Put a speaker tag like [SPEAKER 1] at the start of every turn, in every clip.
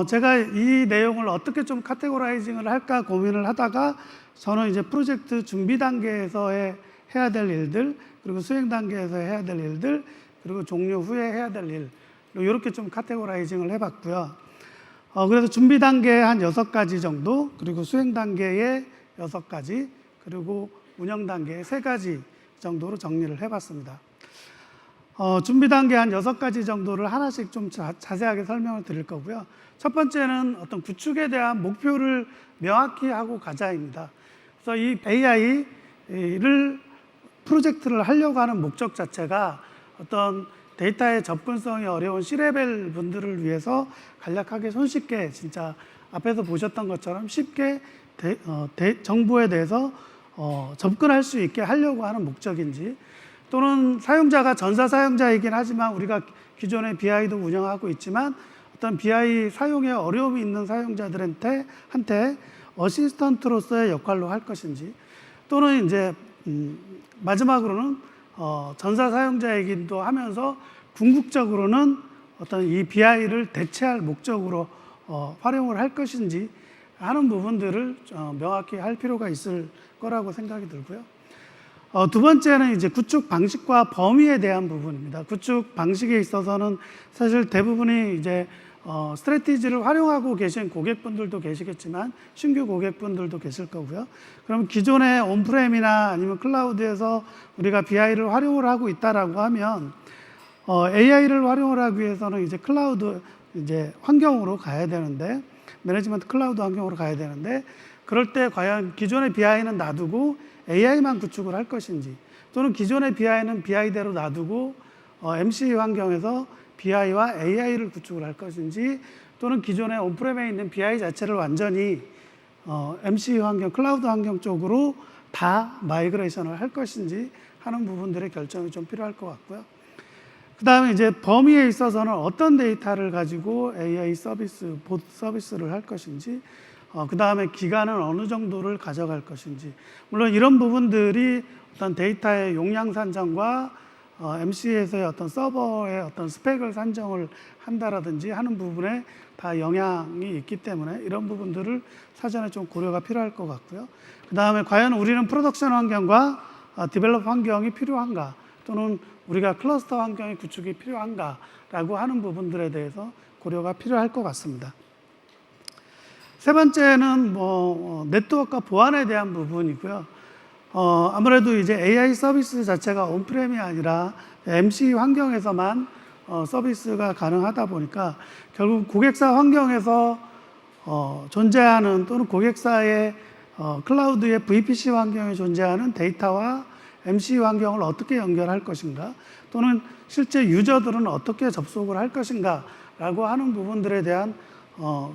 [SPEAKER 1] 제가 이 내용을 어떻게 좀 카테고라이징을 할까 고민을 하다가 저는 이제 프로젝트 준비 단계에서 해야 될 일들, 그리고 수행 단계에서 해야 될 일들, 그리고 종료 후에 해야 될 일, 이렇게 좀 카테고라이징을 해봤고요. 그래서 준비 단계에 한 6가지 정도, 그리고 수행 단계에 6가지, 그리고 운영 단계에 3가지 정도로 정리를 해봤습니다. 준비 단계 한 6가지 정도를 하나씩 좀 자세하게 설명을 드릴 거고요. 첫 번째는 어떤 구축에 대한 목표를 명확히 하고 가자입니다. 그래서 이 AI를 프로젝트를 하려고 하는 목적 자체가 어떤 데이터의 접근성이 어려운 C레벨 분들을 위해서 간략하게 손쉽게 진짜 앞에서 보셨던 것처럼 쉽게 정보에 대해서 접근할 수 있게 하려고 하는 목적인지, 또는 사용자가 전사 사용자이긴 하지만 우리가 기존의 BI도 운영하고 있지만 어떤 BI 사용에 어려움이 있는 사용자들한테 어시스턴트로서의 역할로 할 것인지, 또는 이제 마지막으로는 전사 사용자이기도 하면서 궁극적으로는 어떤 이 BI를 대체할 목적으로 활용을 할 것인지 하는 부분들을 명확히 할 필요가 있을 거라고 생각이 들고요. 두 번째는 이제 구축 방식과 범위에 대한 부분입니다. 구축 방식에 있어서는 사실 대부분이 이제 스트래티지를 활용하고 계신 고객분들도 계시겠지만 신규 고객분들도 계실 거고요. 그럼 기존의 온프레임이나 아니면 클라우드에서 우리가 BI를 활용을 하고 있다라고 하면 AI를 활용을 하기 위해서는 이제 클라우드 이제 환경으로 가야 되는데, 매니지먼트 클라우드 환경으로 가야 되는데, 그럴 때 과연 기존의 BI는 놔두고 AI만 구축을 할 것인지, 또는 기존의 BI는 BI대로 놔두고 MC 환경에서 BI와 AI를 구축을 할 것인지, 또는 기존의 온프렘에 있는 BI 자체를 완전히 MC 환경, 클라우드 환경 쪽으로 다 마이그레이션을 할 것인지 하는 부분들의 결정이 좀 필요할 것 같고요. 그 다음에 이제 범위에 있어서는 어떤 데이터를 가지고 AI 서비스, 보트 서비스를 할 것인지, 그 다음에 기간은 어느 정도를 가져갈 것인지, 물론 이런 부분들이 어떤 데이터의 용량 산정과 MC에서의 어떤 서버의 어떤 스펙을 산정을 한다라든지 하는 부분에 다 영향이 있기 때문에 이런 부분들을 사전에 좀 고려가 필요할 것 같고요. 그 다음에 과연 우리는 프로덕션 환경과 디벨롭 환경이 필요한가, 또는 우리가 클러스터 환경의 구축이 필요한가라고 하는 부분들에 대해서 고려가 필요할 것 같습니다. 세 번째는 네트워크와 보안에 대한 부분이고요. 아무래도 이제 AI 서비스 자체가 온프렘이 아니라 MC 환경에서만 서비스가 가능하다 보니까 결국 고객사 환경에서 존재하는, 또는 고객사의 클라우드의 VPC 환경에 존재하는 데이터와 MC 환경을 어떻게 연결할 것인가, 또는 실제 유저들은 어떻게 접속을 할 것인가 라고 하는 부분들에 대한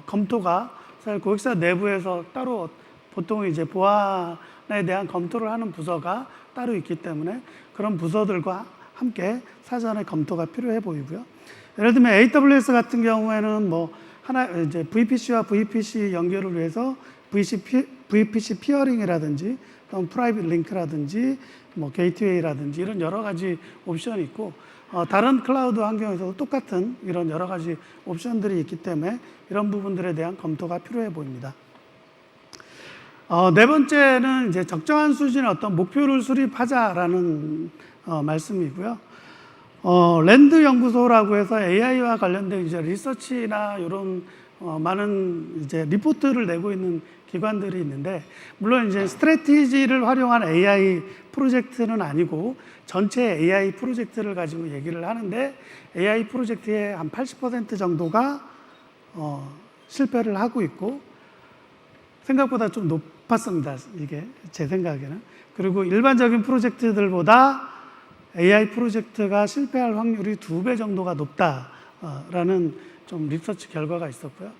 [SPEAKER 1] 검토가 사실 고객사 내부에서 따로 보통 이제 보안에 대한 검토를 하는 부서가 따로 있기 때문에 그런 부서들과 함께 사전에 검토가 필요해 보이고요. 예를 들면 AWS 같은 경우에는 이제 VPC와 VPC 연결을 위해서 VPC 피어링이라든지 또는 프라이빗 링크라든지 게이트웨이라든지 이런 여러 가지 옵션이 있고, 다른 클라우드 환경에서도 똑같은 이런 여러 가지 옵션들이 있기 때문에 이런 부분들에 대한 검토가 필요해 보입니다. 네 번째는 이제 적정한 수준의 어떤 목표를 수립하자라는 말씀이고요. 랜드 연구소라고 해서 AI와 관련된 이제 리서치나 이런 많은 이제 리포트를 내고 있는 기관들이 있는데, 물론 이제 스트래티지를 활용한 AI 프로젝트는 아니고 전체 AI 프로젝트를 가지고 얘기를 하는데, AI 프로젝트의 한 80% 정도가 실패를 하고 있고, 생각보다 좀 높았습니다. 이게 제 생각에는. 그리고 일반적인 프로젝트들보다 AI 프로젝트가 실패할 확률이 2배 정도가 높다라는 좀 리서치 결과가 있었고요.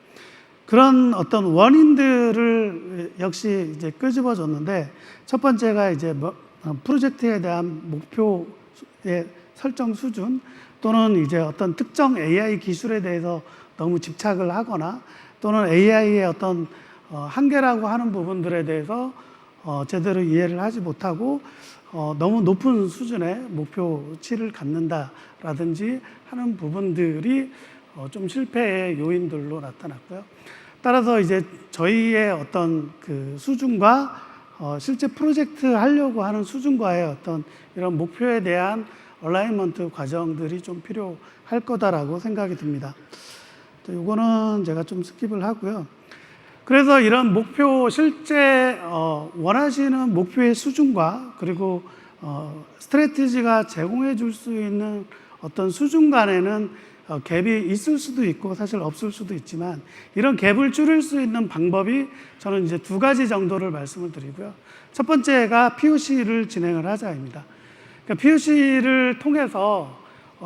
[SPEAKER 1] 그런 어떤 원인들을 역시 이제 끄집어 줬는데, 첫 번째가 이제 프로젝트에 대한 목표의 설정 수준, 또는 이제 어떤 특정 AI 기술에 대해서 너무 집착을 하거나, 또는 AI의 어떤 한계라고 하는 부분들에 대해서 제대로 이해를 하지 못하고 너무 높은 수준의 목표치를 갖는다라든지 하는 부분들이 좀 실패의 요인들로 나타났고요. 따라서 이제 저희의 어떤 그 수준과 실제 프로젝트 하려고 하는 수준과의 어떤 이런 목표에 대한 얼라이먼트 과정들이 좀 필요할 거다라고 생각이 듭니다. 이거는 제가 좀 스킵을 하고요. 그래서 이런 목표, 실제 원하시는 목표의 수준과 그리고 스트래티지가 제공해 줄 수 있는 어떤 수준 간에는 갭이 있을 수도 있고 사실 없을 수도 있지만, 이런 갭을 줄일 수 있는 방법이 저는 이제 두 가지 정도를 말씀을 드리고요. 첫 번째가 POC를 진행을 하자입니다. 그러니까 POC를 통해서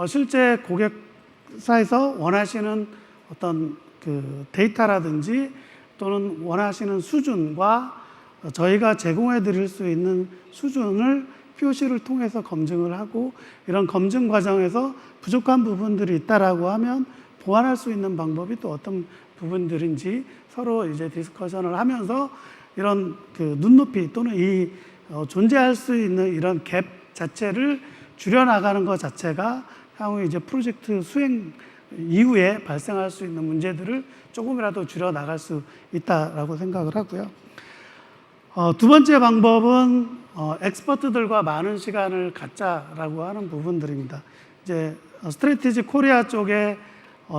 [SPEAKER 1] 실제 고객사에서 원하시는 어떤 그 데이터라든지 또는 원하시는 수준과 저희가 제공해 드릴 수 있는 수준을 POC를 통해서 검증을 하고, 이런 검증 과정에서 부족한 부분들이 있다라고 하면 보완할 수 있는 방법이 또 어떤 부분들인지 서로 이제 디스커션을 하면서 이런 그 눈높이 또는 이 존재할 수 있는 이런 갭 자체를 줄여나가는 것 자체가 향후 이제 프로젝트 수행 이후에 발생할 수 있는 문제들을 조금이라도 줄여나갈 수 있다라고 생각을 하고요. 두 번째 방법은 엑스퍼트들과 많은 시간을 갖자라고 하는 부분들입니다. 이제 스트래티지 코리아 쪽에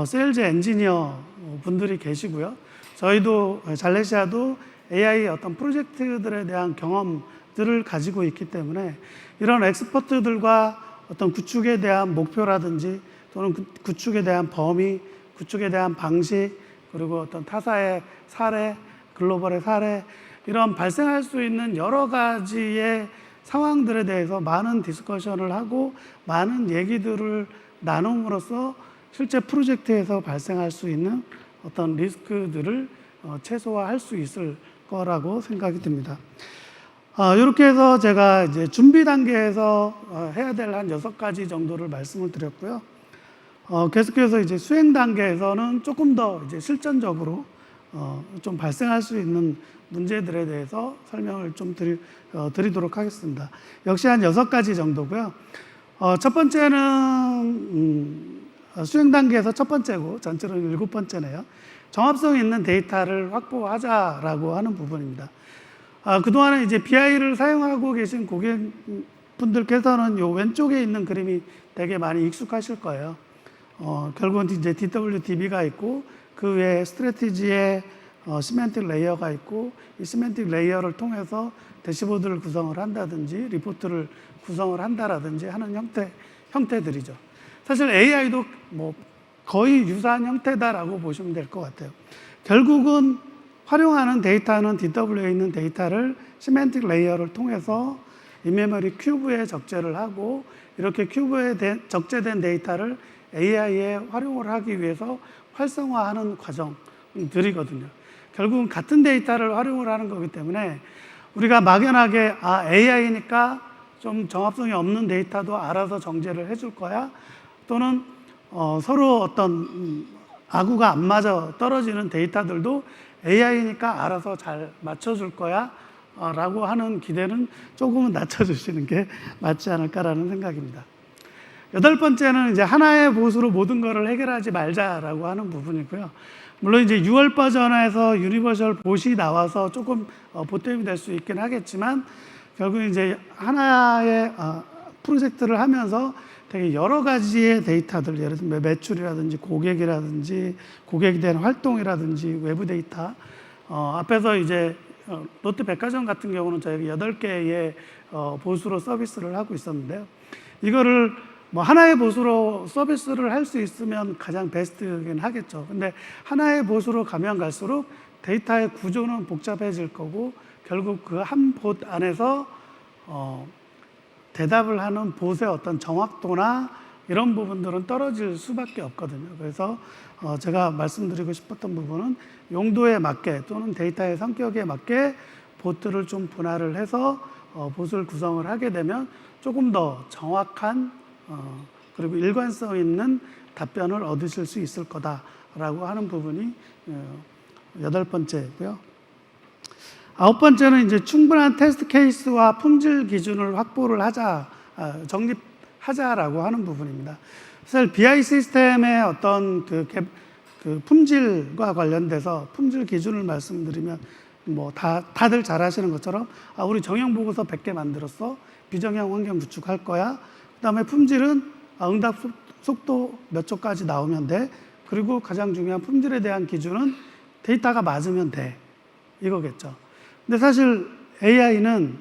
[SPEAKER 1] 세일즈 엔지니어 분들이 계시고요. 저희도 잘레시아도 AI 어떤 프로젝트들에 대한 경험들을 가지고 있기 때문에 이런 엑스퍼트들과 어떤 구축에 대한 목표라든지 또는 구축에 대한 범위, 구축에 대한 방식, 그리고 어떤 타사의 사례, 글로벌의 사례, 이런 발생할 수 있는 여러 가지의 상황들에 대해서 많은 디스커션을 하고 많은 얘기들을 나눔으로써 실제 프로젝트에서 발생할 수 있는 어떤 리스크들을 최소화할 수 있을 거라고 생각이 듭니다. 이렇게 해서 제가 이제 준비 단계에서 해야 될 한 6가지 정도를 말씀을 드렸고요. 계속해서 이제 수행 단계에서는 조금 더 이제 실전적으로 좀 발생할 수 있는 문제들에 대해서 설명을 좀 드리도록 하겠습니다. 역시 한 6가지 정도고요. 첫 번째는 수행 단계에서 첫 번째고 전체로 7번째네요. 정합성 있는 데이터를 확보하자라고 하는 부분입니다. 그동안에 이제 BI를 사용하고 계신 고객분들께서는 요 왼쪽에 있는 그림이 되게 많이 익숙하실 거예요. 결국은 이제 DWDB가 있고 그 외에 스트래티지에 시멘틱 레이어가 있고, 이 시멘틱 레이어를 통해서 대시보드를 구성을 한다든지 리포트를 구성을 한다라든지 하는 형태들이죠. 사실 AI도 뭐 거의 유사한 형태다라고 보시면 될 것 같아요. 결국은 활용하는 데이터는 DW에 있는 데이터를 시멘틱 레이어를 통해서 인메모리 큐브에 적재를 하고, 이렇게 큐브에 적재된 데이터를 AI에 활용을 하기 위해서 활성화하는 과정들이거든요. 결국은 같은 데이터를 활용을 하는 거기 때문에 우리가 막연하게 AI니까 좀 정합성이 없는 데이터도 알아서 정제를 해줄 거야, 또는 서로 어떤 아구가 안 맞아 떨어지는 데이터들도 AI니까 알아서 잘 맞춰줄 거야 라고 하는 기대는 조금은 낮춰주시는 게 맞지 않을까라는 생각입니다. 8번째는 이제 하나의 봇으로 모든 것을 해결하지 말자라고 하는 부분이고요. 물론 이제 6월 버전에서 유니버셜 봇이 나와서 조금 보탬이 될 수 있긴 하겠지만, 결국 이제 하나의 프로젝트를 하면서 되게 여러 가지의 데이터들, 예를 들면 매출이라든지 고객이라든지 고객에 대한 활동이라든지 외부 데이터, 앞에서 이제 롯데 백화점 같은 경우는 저희가 8개의 봇으로 서비스를 하고 있었는데요. 이거를 뭐 하나의 봇으로 서비스를 할 수 있으면 가장 베스트긴 하겠죠. 근데 하나의 봇으로 가면 갈수록 데이터의 구조는 복잡해질 거고, 결국 그 한 봇 안에서 대답을 하는 봇의 어떤 정확도나 이런 부분들은 떨어질 수밖에 없거든요. 그래서 제가 말씀드리고 싶었던 부분은 용도에 맞게 또는 데이터의 성격에 맞게 봇들을 좀 분할을 해서 봇을 구성을 하게 되면 조금 더 정확한 그리고 일관성 있는 답변을 얻으실 수 있을 거다라고 하는 부분이 8번째고요. 9번째는 이제 충분한 테스트 케이스와 품질 기준을 확보를 정립하자라고 하는 부분입니다. 사실 BI 시스템의 어떤 그 품질과 관련돼서 품질 기준을 말씀드리면 뭐 다들 잘 아시는 것처럼 우리 정형 보고서 100개 만들었어. 비정형 환경 구축할 거야. 그다음에 품질은 응답 속도 몇 초까지 나오면 돼. 그리고 가장 중요한 품질에 대한 기준은 데이터가 맞으면 돼. 이거겠죠. 근데 사실 AI는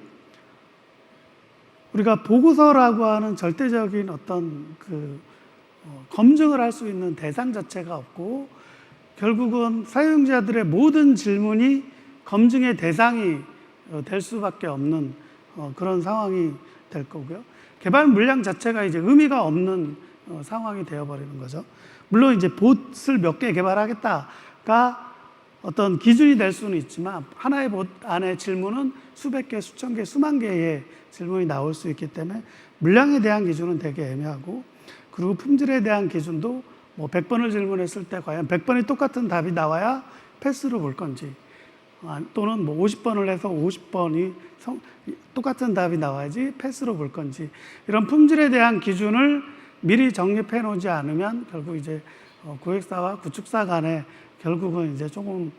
[SPEAKER 1] 우리가 보고서라고 하는 절대적인 어떤 검증을 할 수 있는 대상 자체가 없고, 결국은 사용자들의 모든 질문이 검증의 대상이 될 수밖에 없는 그런 상황이 될 거고요. 개발 물량 자체가 이제 의미가 없는 상황이 되어버리는 거죠. 물론 이제 봇을 몇 개 개발하겠다가 어떤 기준이 될 수는 있지만, 하나의 봇 안에 질문은 수백 개, 수천 개, 수만 개의 질문이 나올 수 있기 때문에 물량에 대한 기준은 되게 애매하고, 그리고 품질에 대한 기준도 뭐 100번을 질문했을 때 과연 100번이 똑같은 답이 나와야 패스로 볼 건지, 또는 뭐 50번을 해서 50번이 똑같은 답이 나와야지 패스로 볼 건지, 이런 품질에 대한 기준을 미리 정립해 놓지 않으면 결국 이제 고객사와 구축사 간에 결국은 이제 조금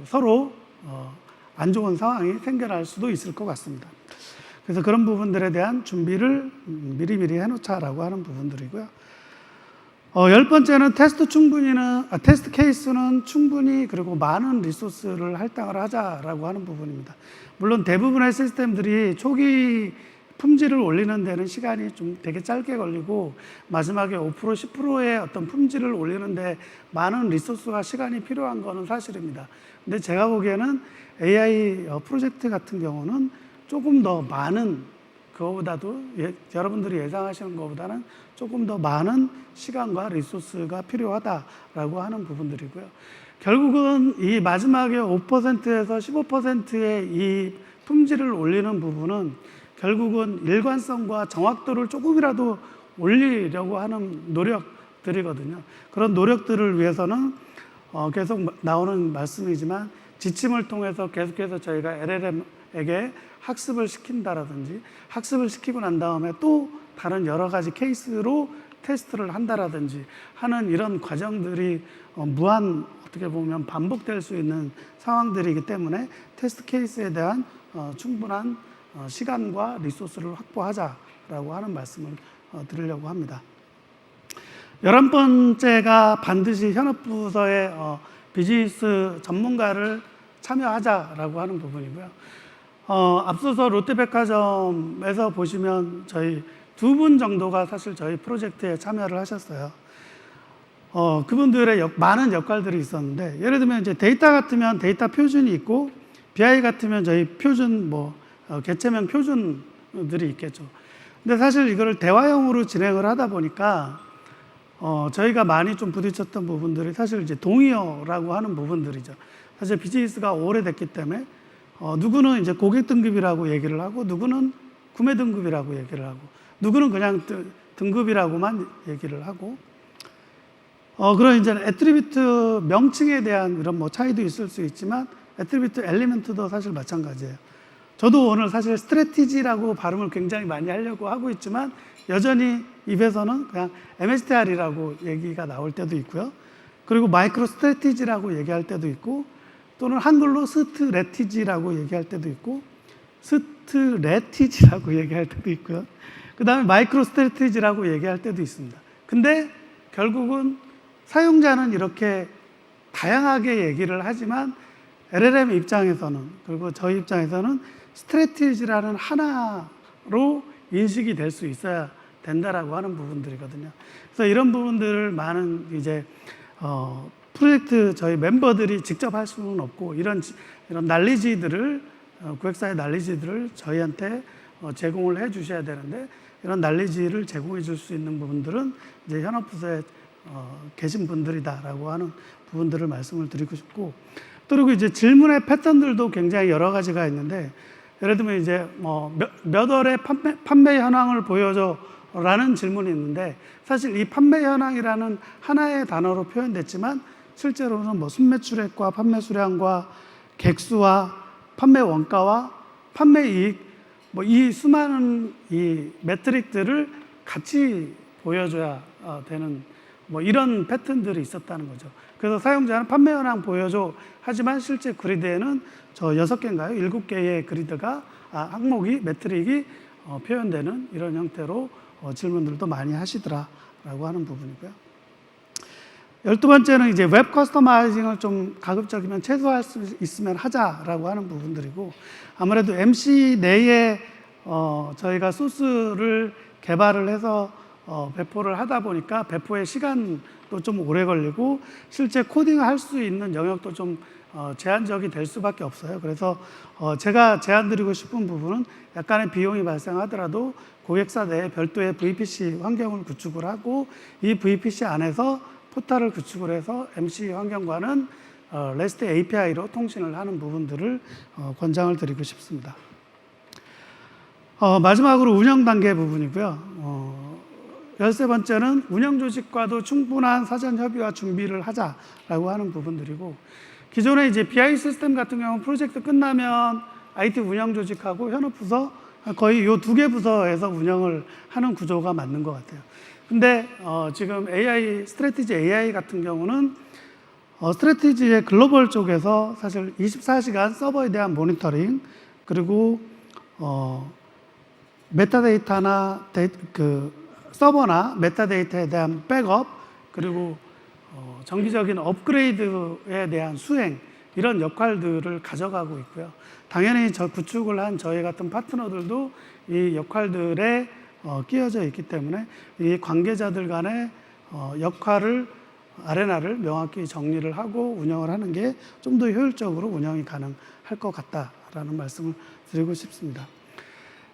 [SPEAKER 1] 서로 안 좋은 상황이 생겨날 수도 있을 것 같습니다. 그래서 그런 부분들에 대한 준비를 미리미리 해놓자라고 하는 부분들이고요. 10번째는 테스트 케이스는 충분히 그리고 많은 리소스를 할당을 하자라고 하는 부분입니다. 물론 대부분의 시스템들이 초기 품질을 올리는 데는 시간이 좀 되게 짧게 걸리고, 마지막에 5%, 10%의 어떤 품질을 올리는데 많은 리소스와 시간이 필요한 거는 사실입니다. 근데 제가 보기에는 AI 프로젝트 같은 경우는 조금 더 많은, 그거보다도 여러분들이 예상하시는 것보다는 조금 더 많은 시간과 리소스가 필요하다라고 하는 부분들이고요. 결국은 이 마지막에 5%에서 15%의 이 품질을 올리는 부분은 결국은 일관성과 정확도를 조금이라도 올리려고 하는 노력들이거든요. 그런 노력들을 위해서는 계속 나오는 말씀이지만, 지침을 통해서 계속해서 저희가 LLM에게 학습을 시킨다라든지, 학습을 시키고 난 다음에 또 다른 여러 가지 케이스로 테스트를 한다라든지 하는 이런 과정들이 무한, 어떻게 보면 반복될 수 있는 상황들이기 때문에 테스트 케이스에 대한 충분한 시간과 리소스를 확보하자라고 하는 말씀을 드리려고 합니다. 11번째가 반드시 현업부서의 비즈니스 전문가를 참여하자라고 하는 부분이고요. 앞서서 롯데백화점에서 보시면 저희 2분 정도가 사실 저희 프로젝트에 참여를 하셨어요. 그분들의 많은 역할들이 있었는데, 예를 들면 이제 데이터 같으면 데이터 표준이 있고, BI 같으면 저희 표준 개체명 표준들이 있겠죠. 근데 사실 이거를 대화형으로 진행을 하다 보니까 저희가 많이 좀 부딪혔던 부분들이 사실 이제 동의어라고 하는 부분들이죠. 사실 비즈니스가 오래됐기 때문에 누구는 이제 고객 등급이라고 얘기를 하고, 누구는 구매 등급이라고 얘기를 하고, 누구는 그냥 등급이라고만 얘기를 하고, 그런 이제 애트리뷰트 명칭에 대한 이런 뭐 차이도 있을 수 있지만, 애트리뷰트 엘리먼트도 사실 마찬가지예요. 저도 오늘 사실 스트래티지라고 발음을 굉장히 많이 하려고 하고 있지만, 여전히 입에서는 그냥 MSTR이라고 얘기가 나올 때도 있고요. 그리고 마이크로 스트래티지라고 얘기할 때도 있고, 또는 한글로 스트래티지라고 얘기할 때도 있고, 스트래티지라고 얘기할 때도 있고요. 그 다음에 마이크로 스트래티지라고 얘기할 때도 있습니다. 근데 결국은 사용자는 이렇게 다양하게 얘기를 하지만, LLM 입장에서는, 그리고 저희 입장에서는 스트래티지라는 하나로 인식이 될 수 있어야 된다라고 하는 부분들이거든요. 그래서 이런 부분들을 많은 이제 프로젝트 저희 멤버들이 직접 할 수는 없고, 이런 난리지들을, 고객사의 난리지들을 저희한테 제공을 해 주셔야 되는데, 이런 난리지를 제공해 줄 수 있는 부분들은 이제 현업부서에 계신 분들이다라고 하는 부분들을 말씀을 드리고 싶고, 그리고 이제 질문의 패턴들도 굉장히 여러 가지가 있는데, 예를 들면 이제 몇 월의 판매 현황을 보여줘 라는 질문이 있는데, 사실 이 판매 현황이라는 하나의 단어로 표현됐지만, 실제로는 뭐 순매출액과 판매 수량과 객수와 판매 원가와 판매 이익, 뭐 이 수많은 이 매트릭들을 같이 보여줘야 되는 뭐 이런 패턴들이 있었다는 거죠. 그래서 사용자는 판매 현황 보여줘 하지만 실제 그리드에는 저 6개인가요? 7개의 그리드가 항목이 매트릭이 표현되는 이런 형태로 질문들도 많이 하시더라라고 하는 부분이고요. 12번째는 이제 웹 커스터마이징을 좀 가급적이면 최소화할 수 있으면 하자라고 하는 부분들이고, 아무래도 MC 내에 저희가 소스를 개발을 해서 배포를 하다 보니까 배포의 시간도 좀 오래 걸리고 실제 코딩을 할 수 있는 영역도 좀 제한적이 될 수밖에 없어요. 그래서 제가 제안드리고 싶은 부분은 약간의 비용이 발생하더라도 고객사 내에 별도의 VPC 환경을 구축을 하고 이 VPC 안에서 포탈을 구축을 해서 MC 환경과는 REST API로 통신을 하는 부분들을 권장을 드리고 싶습니다. 마지막으로 운영 단계 부분이고요. 13번째는 운영 조직과도 충분한 사전 협의와 준비를 하자라고 하는 부분들이고, 기존에 이제 BI 시스템 같은 경우는 프로젝트 끝나면 IT 운영 조직하고 현업 부서 거의 이 2개 부서에서 운영을 하는 구조가 맞는 것 같아요. 근데 지금 AI 스트래티지 AI 같은 경우는 스트래티지의 글로벌 쪽에서 사실 24시간 서버에 대한 모니터링, 그리고 메타데이터나 서버나 메타데이터에 대한 백업, 그리고 정기적인 업그레이드에 대한 수행, 이런 역할들을 가져가고 있고요. 당연히 구축을 한 저희 같은 파트너들도 이 역할들에 끼어져 있기 때문에 이 관계자들 간의 역할을, 아레나를 명확히 정리를 하고 운영을 하는 게 좀 더 효율적으로 운영이 가능할 것 같다라는 말씀을 드리고 싶습니다.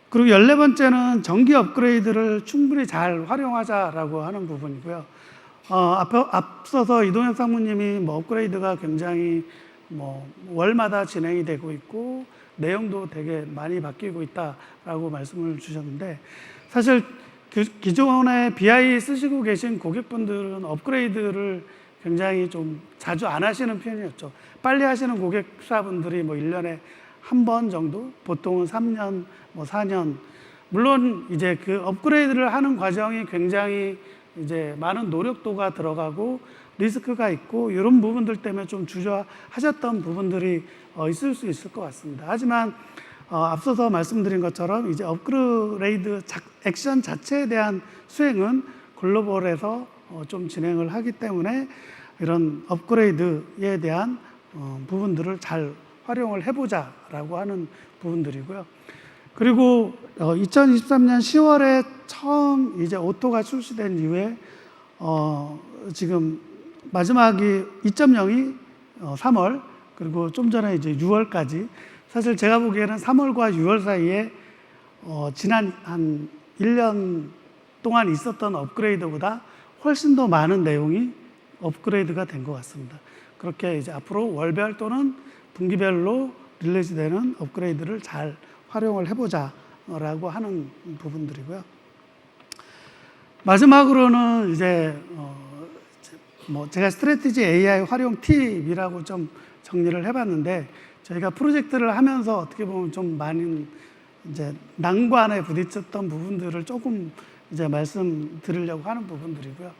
[SPEAKER 1] 그리고 14번째는 정기 업그레이드를 충분히 잘 활용하자라고 하는 부분이고요. 앞서서 이동혁 상무님이 뭐 업그레이드가 굉장히 뭐 월마다 진행이 되고 있고 내용도 되게 많이 바뀌고 있다라고 말씀을 주셨는데, 사실 기존에 BI 쓰시고 계신 고객분들은 업그레이드를 굉장히 좀 자주 안 하시는 편이었죠. 빨리 하시는 고객사분들이 뭐 1년에 한 번 정도, 보통은 3년, 뭐 4년. 물론 이제 그 업그레이드를 하는 과정이 굉장히 이제 많은 노력도가 들어가고 리스크가 있고 이런 부분들 때문에 좀 주저하셨던 부분들이 있을 수 있을 것 같습니다. 하지만 앞서서 말씀드린 것처럼 이제 업그레이드 액션 자체에 대한 수행은 글로벌에서 좀 진행을 하기 때문에 이런 업그레이드에 대한 부분들을 잘 활용을 해보자라고 하는 부분들이고요. 그리고 2023년 10월에 처음 이제 오토가 출시된 이후에 지금 마지막이 2.0이 3월, 그리고 좀 전에 이제 6월까지, 사실 제가 보기에는 3월과 6월 사이에 지난 한 1년 동안 있었던 업그레이드보다 훨씬 더 많은 내용이 업그레이드가 된 것 같습니다. 그렇게 이제 앞으로 월별 또는 분기별로 릴리즈되는 업그레이드를 잘 활용을 해보자라고 하는 부분들이고요. 마지막으로는 이제 뭐 제가 스트래티지 AI 활용 팁이라고 좀 정리를 해봤는데, 저희가 프로젝트를 하면서 어떻게 보면 좀 많은 이제 난관에 부딪혔던 부분들을 조금 이제 말씀드리려고 하는 부분들이고요.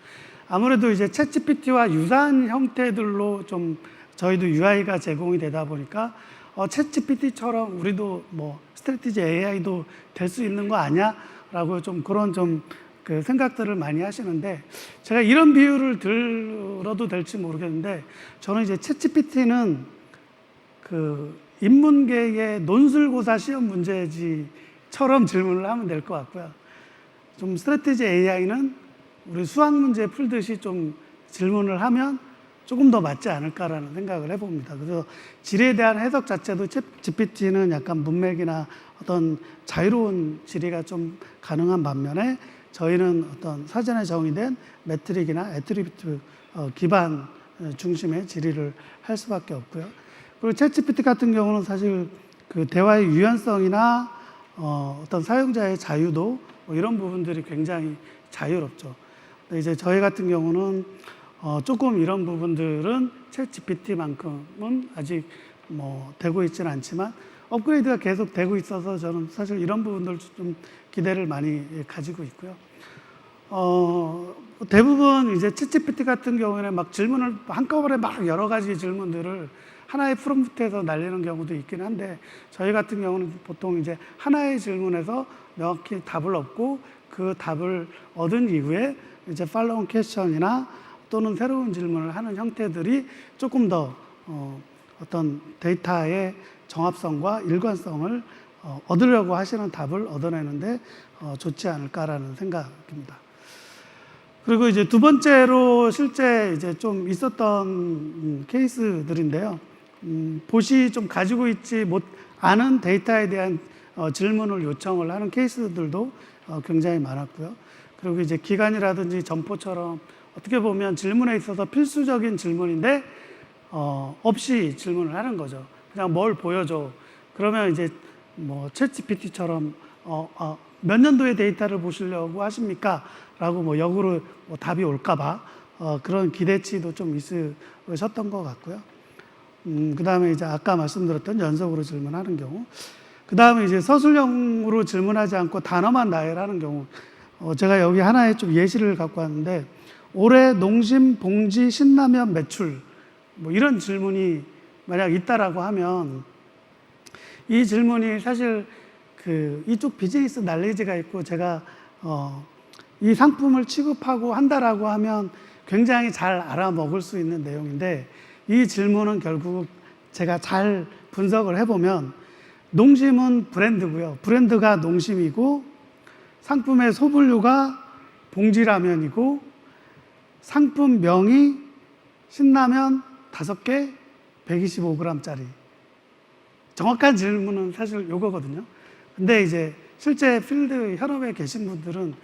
[SPEAKER 1] 아무래도 이제 챗GPT와 유사한 형태들로 좀 저희도 UI가 제공이 되다 보니까 챗GPT처럼 우리도 뭐 스트래티지 AI도 될 수 있는 거 아니야? 라고 좀 그런 좀 그 생각들을 많이 하시는데, 제가 이런 비유를 들어도 될지 모르겠는데, 저는 이제 챗GPT는 그 인문계의 논술고사 시험 문제지처럼 질문을 하면 될 것 같고요. 좀 스트래티지 AI는 우리 수학 문제 풀듯이 좀 질문을 하면 조금 더 맞지 않을까라는 생각을 해봅니다. 그래서 질에 대한 해석 자체도 GPT는 약간 문맥이나 어떤 자유로운 질의가 좀 가능한 반면에, 저희는 어떤 사전에 정의된 매트릭이나 애트리뷰트 기반 중심의 질의를 할 수밖에 없고요. 그리고 챗GPT 같은 경우는 사실 그 대화의 유연성이나 어떤 사용자의 자유도 뭐 이런 부분들이 굉장히 자유롭죠. 근데 이제 저희 같은 경우는 조금 이런 부분들은 챗GPT만큼은 아직 뭐 되고 있지는 않지만 업그레이드가 계속 되고 있어서 저는 사실 이런 부분들 좀 기대를 많이 가지고 있고요. 대부분 이제 챗GPT 같은 경우에는 막 질문을 한꺼번에 막 여러 가지 질문들을 하나의 프롬프트에서 날리는 경우도 있긴 한데, 저희 같은 경우는 보통 이제 하나의 질문에서 명확히 답을 얻고 그 답을 얻은 이후에 이제 팔로우 퀘스천이나 또는 새로운 질문을 하는 형태들이 조금 더 어떤 데이터의 정합성과 일관성을 얻으려고 하시는 답을 얻어내는데 좋지 않을까라는 생각입니다. 그리고 이제 두 번째로 실제 이제 좀 있었던 케이스들인데요. 봇이 좀 가지고 있지 않은 데이터에 대한 질문을 요청을 하는 케이스들도 굉장히 많았고요. 그리고 이제 기간이라든지 점포처럼 어떻게 보면 질문에 있어서 필수적인 질문인데 없이 질문을 하는 거죠. 그냥 뭘 보여줘. 그러면 이제 뭐 챗GPT처럼 몇 년도의 데이터를 보시려고 하십니까? 라고 뭐 역으로 뭐 답이 올까봐 그런 기대치도 좀 있으셨던 것 같고요. 그 다음에 이제 아까 말씀드렸던 연속으로 질문하는 경우. 그 다음에 이제 서술형으로 질문하지 않고 단어만 나열하는 경우. 제가 여기 하나의 좀 예시를 갖고 왔는데, 올해 농심 봉지 신라면 매출, 뭐 이런 질문이 만약 있다라고 하면, 이 질문이 사실 이쪽 비즈니스 날리지가 있고, 제가 이 상품을 취급하고 한다라고 하면 굉장히 잘 알아먹을 수 있는 내용인데, 이 질문은 결국 제가 잘 분석을 해보면, 농심은 브랜드고요. 브랜드가 농심이고, 상품의 소분류가 봉지라면이고, 상품명이 신라면 5개 125g짜리. 정확한 질문은 사실 요거거든요. 근데 이제 실제 필드 현업에 계신 분들은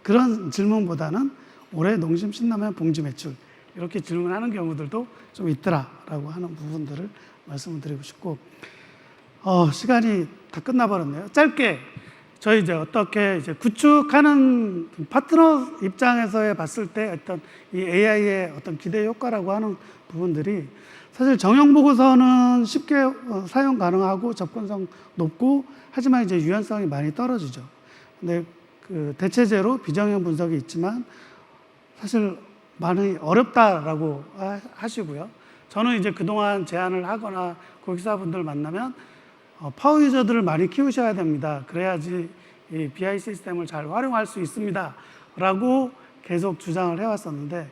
[SPEAKER 1] 그런 질문보다는 올해 농심 신라면 봉지 매출 이렇게 질문하는 경우들도 좀 있더라라고 하는 부분들을 말씀을 드리고 싶고, 시간이 다 끝나버렸네요. 짧게 저희 이제 어떻게 이제 구축하는 파트너 입장에서 봤을 때 어떤 이 AI의 어떤 기대 효과라고 하는 부분들이, 사실 정형 보고서는 쉽게 사용 가능하고 접근성 높고, 하지만 이제 유연성이 많이 떨어지죠. 근데 대체제로 비정형 분석이 있지만 사실 많이 어렵다라고 하시고요. 저는 이제 그동안 제안을 하거나 고객사분들 만나면 파워 유저들을 많이 키우셔야 됩니다. 그래야지 이 BI 시스템을 잘 활용할 수 있습니다. 라고 계속 주장을 해왔었는데,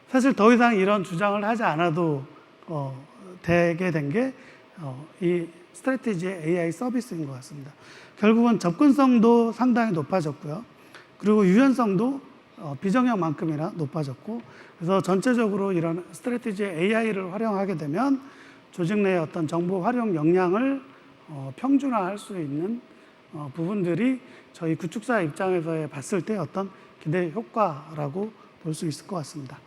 [SPEAKER 1] 사실 더 이상 이런 주장을 하지 않아도 되게 된 게 이 스트래티지의 AI 서비스인 것 같습니다. 결국은 접근성도 상당히 높아졌고요. 그리고 유연성도 비정형만큼이나 높아졌고, 그래서 전체적으로 이런 스트래티지의 AI를 활용하게 되면 조직 내의 어떤 정보 활용 역량을 평준화할 수 있는 부분들이 저희 구축사 입장에서 봤을 때 어떤 기대 효과라고 볼 수 있을 것 같습니다.